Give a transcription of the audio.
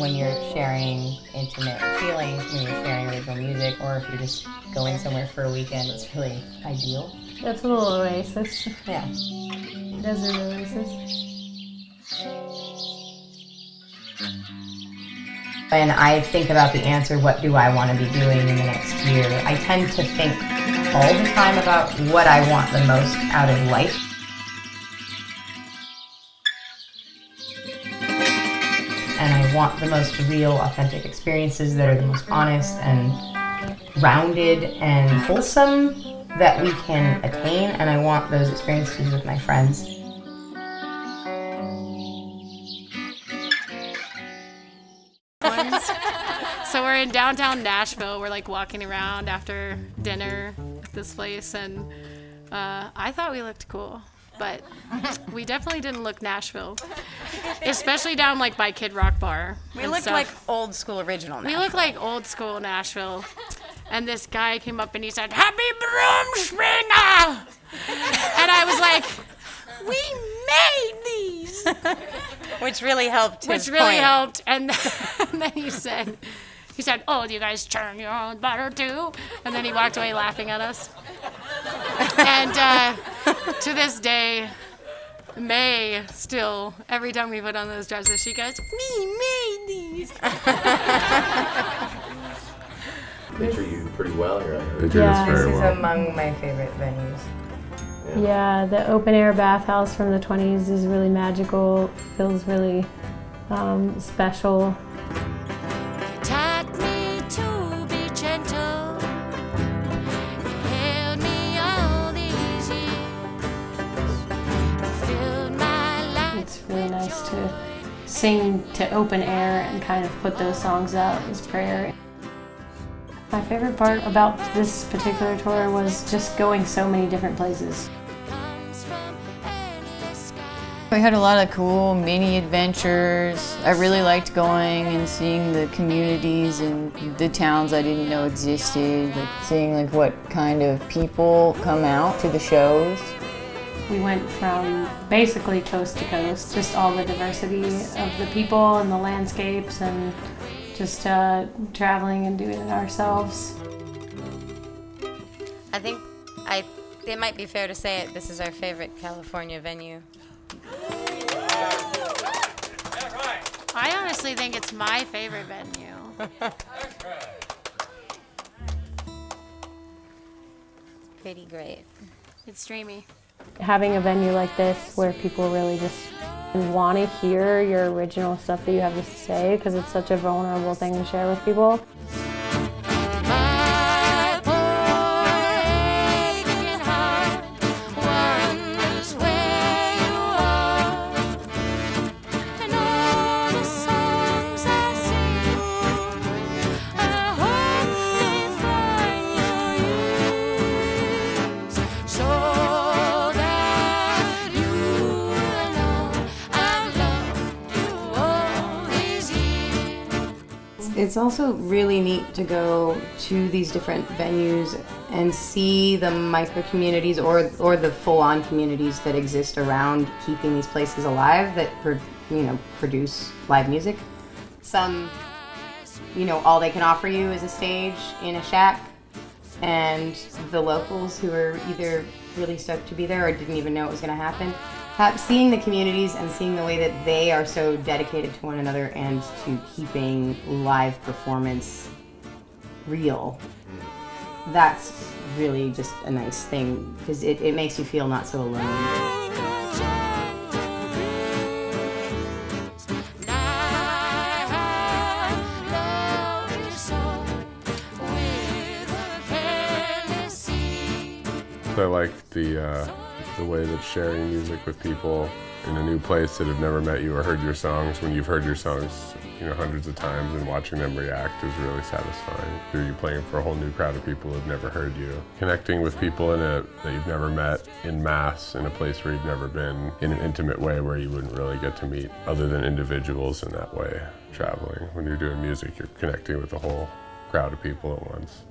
when you're sharing intimate feelings, when you're sharing original music, or if you're just going somewhere for a weekend, it's really ideal. That's a little Oasis. Yeah. Desert Oasis. When I think about the answer, what do I want to be doing in the next year, I tend to think all the time about what I want the most out of life. And I want the most real, authentic experiences that are the most honest and rounded and wholesome that we can attain, and I want those experiences with my friends. So we're in downtown Nashville. We're like walking around after dinner at this place, and I thought we looked cool, but we definitely didn't look Nashville, especially down like by Kid Rock Bar. We looked like old school original Nashville. We looked like old school Nashville. And this guy came up and he said, "Happy Broomspringer!" And I was like, "We made these!" Which really helped his Which really point. helped. And then he said, "Oh, do you guys churn your own butter too?" And then he walked away laughing at us. And to this day, May still, every time we put on those dresses, she goes, "We made these." They treat you pretty well here, I heard. They treat us This very is well. among my favorite venues. Yeah, the open air bathhouse from the 20s is really magical, feels really special. Taught me to be gentle. Held me all these years. Filled my life. It's really nice to sing to open air and kind of put those songs out as prayer. My favorite part about this particular tour was just going so many different places. We had a lot of cool mini adventures. I really liked going and seeing the communities and the towns I didn't know existed, like seeing like what kind of people come out to the shows. We went from basically coast to coast, just all the diversity of the people and the landscapes and just traveling and doing it ourselves. I think it might be fair to say it. This is our favorite California venue. I honestly think it's my favorite venue. Pretty great. It's dreamy. Having a venue like this where people really just want to hear your original stuff that you have to say, because it's such a vulnerable thing to share with people. My poor aching heart wonders where you are. And all the songs I sing, I hope they find your ears, so that you will know I've loved you all these years. It's also really neat to go to these different venues and see the micro communities or the full-on communities that exist around keeping these places alive that produce live music. Some, all they can offer you is a stage in a shack, and the locals who are either really stoked to be there or didn't even know it was going to happen. Seeing the communities and seeing the way that they are so dedicated to one another and to keeping live performance real, that's really just a nice thing, because it makes you feel not so alone. I like the way that sharing music with people in a new place that have never met you or heard your songs, when you've heard your songs hundreds of times, and watching them react is really satisfying. You're playing for a whole new crowd of people who've never heard you. Connecting with people that you've never met in mass in a place where you've never been in an intimate way where you wouldn't really get to meet other than individuals in that way. Traveling, when you're doing music, you're connecting with a whole crowd of people at once.